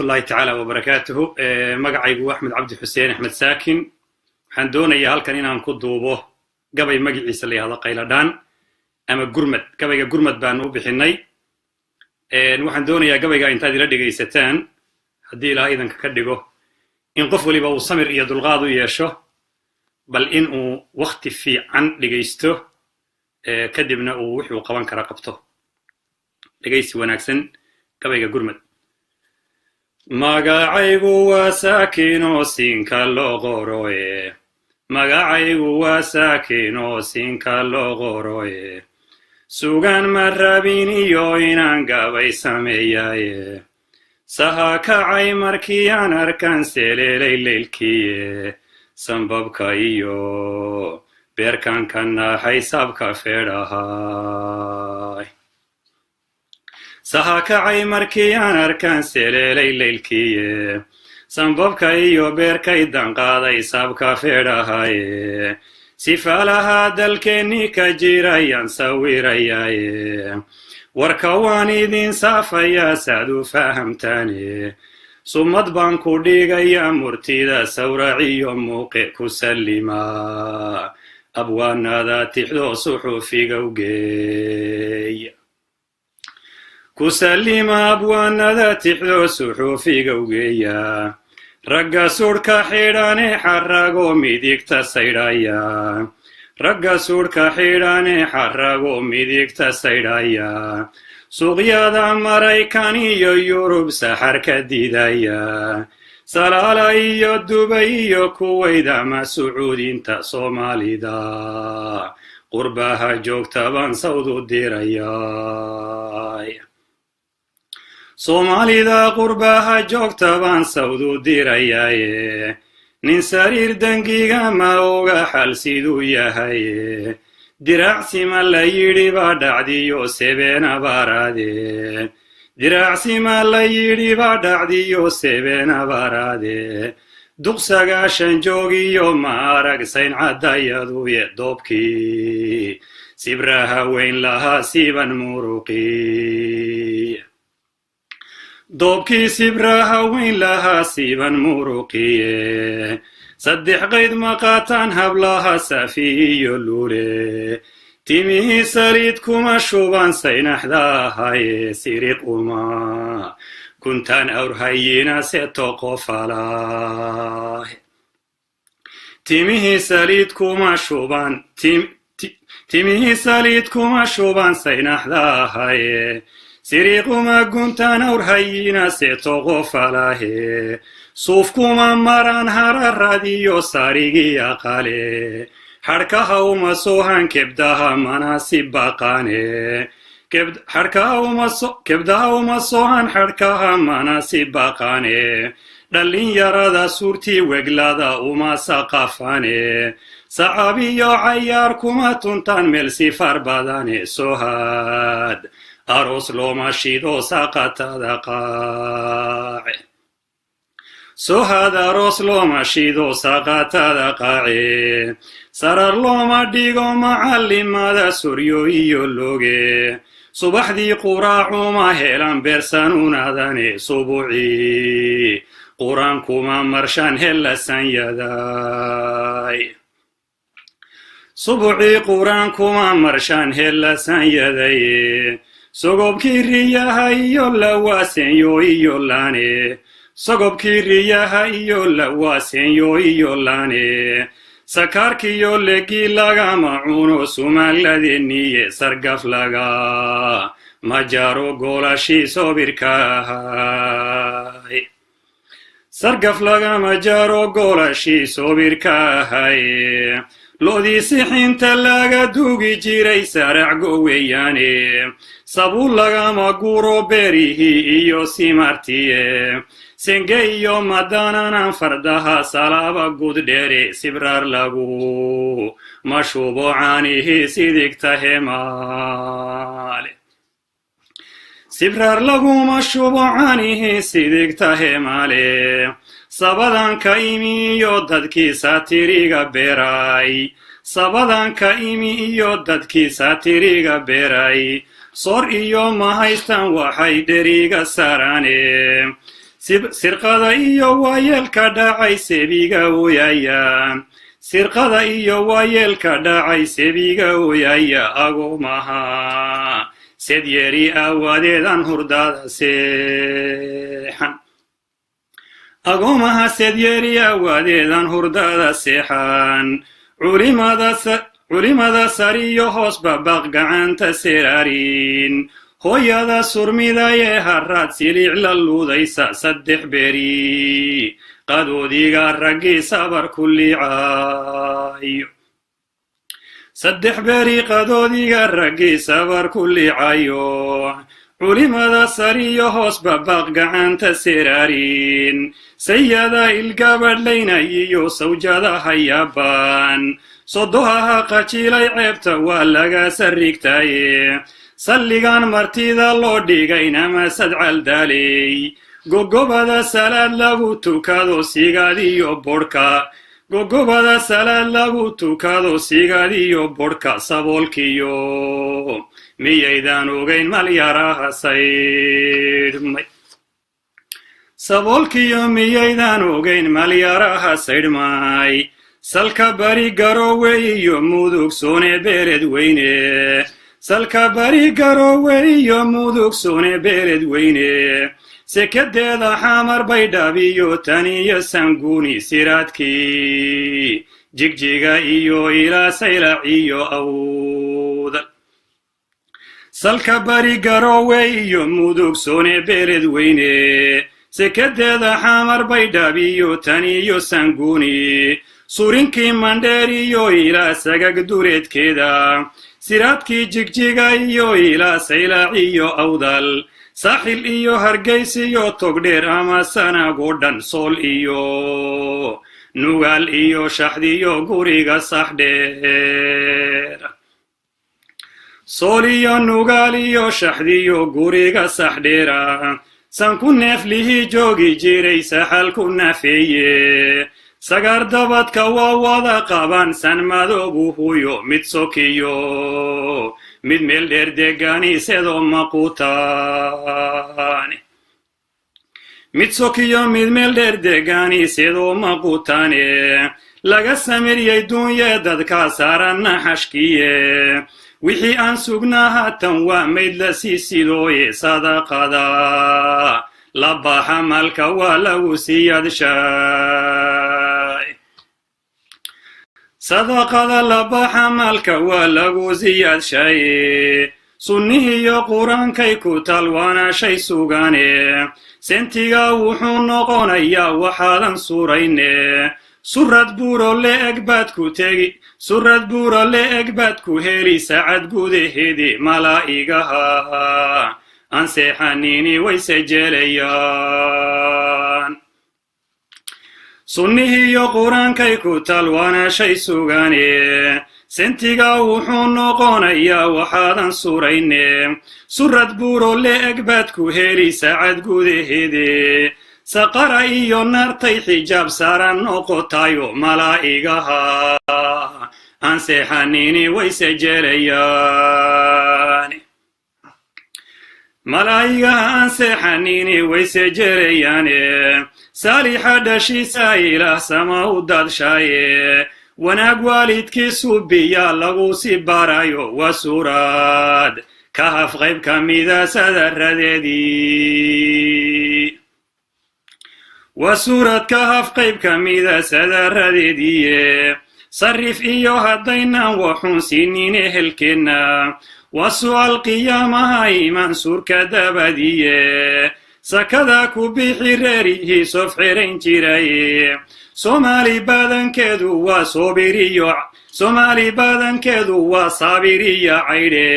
الله تعالى وبركاته مقعيق أحمد عبد الحسين أحمد ساكن حندونا يا هالكن إنهم كدوبه قبل مقعي سلي هذا قيلدان أما جرمت قبل جرمت بانو بحني وحندونا يا قبل إنت هذه ردقة ستان هدي لا أيضا ككدقه إن قفوا لي بو صمر يد الغاضو يشو بل إنه وقت في عن لقيسته كدبنا ووحي وقوان كرقبته لقيسي وناكسن قبل جرمت magacaygu waa saakinoo siinka loo qoroye magacaygu waa saakinoo siinka loo qoroye sugan ma rabin iyo inaan gabay sameeyaye saha kacay markii aan arkaan seleelay leylkiye sanbabka iyo beerkan ka naxay sabka feedhahay saha kacay markii aan arkaan seleelay leylkiye sanbabka iyo beerkay danqaaday sabka feedhahaye sifaalaha dalkeennii ka jirayaan sawirayaye warka waan idin saafayaa saad u fahamtaane sumad baan ku dhigayaa murtida sawraciyo muuqe ku sallima abwaanada tixdo suxufiga ugeey كسلما أبوانا تحدو سحوفي قوغيا رقا سوركا حيراني حرقو ميديك تسيرايا رقا سوركا حيراني حرقو ميديك تسيرايا سوغيادا مرايكاني يوروب سحر كديدايا سلالاي يو دبي يو كويدا ما سعود انتا صومالي دا قرباها جوك تبان سودو ديرايا soomaalida qurbaha joogta baan sawdu dirayaye nin sariir dangiga ma oga xal siduu yahaye diracsima la yidhi baa dhacdiyo sebeena baaraade diracsima la yidhi baa dhacdiyo sebeena baaraade duqsagaashan joogiyo ma aragsayn caddayaduye doobkii sibraha weyn lahaa siban muruqi doobkii sibraha weyn lahaa siiban muruqiye saddex qayd maqaataan hablaha safi iyo luule timihii saliid kuma shuban saynaxda ahaye siriq uma kuntaan awrhayina seto qofalaah timihii saliid kuma shuban saynaxda ahaye siriquma guntaan awrhayina seto qofalahe suufkuma maran hararadiyo sarigii aqale xadhkaha uma sohan kebdaha manasib baqane kebdaha uma sohan xadhkaha manasib baqane dhallinyarada suurtii weglada uma saqafane sacabiyo cayaar kuma tuntaan meel sifar badane sohad aros loma shido saqatada qaace sohad aros loma shido saqatada qaace sarar loma dhigo macallimada suryo iyo loge subaxdii quraacuma helan beersanuunadane subuucii quraankuma marshaan helasanyaday subuucii quraankuma marshaan helasanyaday sogobkii riyaha iyo lawaasenyo iyo laane sogobkii riyaha iyo lawaasenyo iyo laane sakaarkiyo legii lagama cuno sumaaladeeniye sargaf laga majaro golashii sobirkahay sargaf laga majaro golashii sobirkahay loodii sixinta laga duugi jiray saracgo weeyaane sabuul lagama guro beerihii iyo simartiye senge iyo madananan fardaha salaaba gud dheere sibraar lagu mashubo caanihii sidigta hemaale sibraar lagu mashubo caanihii sidigta hemaale sabadanka imi iyo dadkii saatiriga beeray sabadanka imi iyo dadkii saatiriga beeray sor iyo ma haystaan waxay dheriga saarane sirqada iyo waayeelka dhacay sebiga ooyaya sirqada iyo waayeelka dhacay sebiga ooyaya agoomaha sedyeri aawadeedan hurdada seexan agoomaha sedyeri aawadeedan hurdada seexan culimada sariyo hoosba baq gacanta seraarin hooyada surmidayee haraad silic la luudaysa 3 beri qadoodiga raggii sabar ku liicayo 3 beri qadoodiga raggii sabar ku liicayo culimada sariyo hoosba baq gacanta seraarin sayada ilgabadhlaynayiyo sawjada hayaaban sodohaha qajilay ceebta waa laga sarrigtaye salligan martida loo dhigaynama sadcal daaley gogobada salaad lagu tukado sigadiyo bodhka gogobada salaad lagu tukado sigadiyo bodhka saboolkiyo miyaydan ogayn malyaraha saydhmay saboolkiyo miyaydan ogayn malyaraha saydhmay salka bari garowe iyo mudug soone beeled weyne salka bari garowe iyo mudug soone beeled weyne sekadeeda xamar baydhab iyo taniyo sanguuni siraadkii jigjiga iyo ilaa saylac iyo awda salka bari garowe iyo mudug soone beeled weyne sekadeeda xamar baydhab iyo taniyo sanguuni surinkii mandheer iyo ilaa sagag dureedkeeda siraadkii jigjiga iyo ilaa saylac iyo awdal saaxil iyo hargeys iyo togdheer ama sanagoo dhan sool iyo nugaal iyo shaxdiyo guriga saxdheer sool iyo nugaal iyo shaxdiyo guriga saxdheera sanku neeflihii joogi jiray saxal ku nafeeye sagaar dabadka waa wada qaban san madoobu huyo mid sokiyo mid meel dheer deganiisedoo maqutaane mid sokiyo mid meel dheer deganiisedoo maqutaane laga samiriyey duunye dadka saaranna xashkiye wixii aan sugnaa haatan waa mayd la sii sidooye sadaqada la baxa malka waa lagu siyadshay sadaqada la baxa malka waa lagu siyadshay sunnihiyo qur-aankay ku tal waana shay sugane sentiga wuxuu noqonayaa waxaadan surayne surad buuro le-eg baad ku tegi surad buuro le-eg baad ku heli saacad gudaheedi malaa'igaha aan seexanini way sejeelayaan sunnihiyo qur-aankay ku tal waana shay sugane sentiga wuxuu noqonayaa waxaadan surayne surad buuro le-eg baad ku heli saacad gudaheedi saqara iyo naartay xijaab saaran noqotayo malaa'igaha aan seexanini way sejeelayaan malaa'igaha aan seexanini way sejeelayaane saalixa dhashiisa ilaah sama u daadshaye wanaag waalidkiisu biyaa lagu sii baarayo waa suuraad ka haf qayb ka mida sadaradeedii waa suurad ka haf qayb ka mida sadaradeediiye sarif iyo haddaynan waxuun siinin ehelkeenna waa su'aal qiyaamaha imaan suurka dabadiye sakada ku bixi reerihii sof xerayn jiray soomaali badankeedu waa soomaali badankeedu waa saabiriya caydhe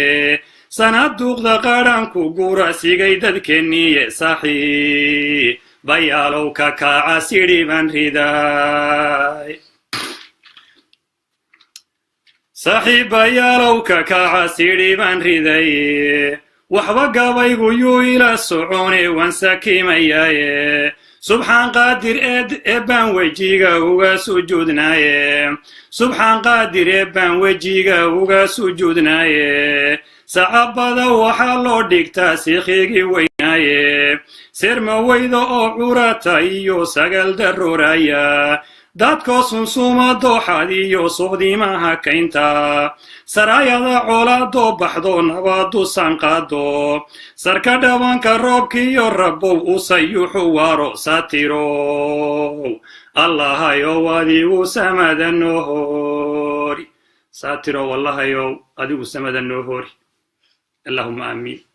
sanad duuqda qaadhanku gura sigay dadkeenniye saaxii bayaalow ka kaaca sidhiban riday saaxiibayaalow ka kaaca sidhiban riday waxba gabaygu yuu ila socone waan sakimayaaye subxaan qaadir eebbaan wejiga uga sujuudnaaye subxaan qaadir eebbaan wejiga uga sujuudnaaye sacabada waxaa loo dhigtaa sikhigii weynaaye سيرما ويدو عوراتا إيو ساقل درورايا دادكو سنسوما دو حاديو صغدي ماها كينتا سرايا دا عولا دو بحدو نبادو سانقادو سركا دوان كروبكيو ربو أسيو حوارو ساتيرو الله يو واديو سمد النهوري ساتيرو والله يو واديو سمد النهوري اللهم آمين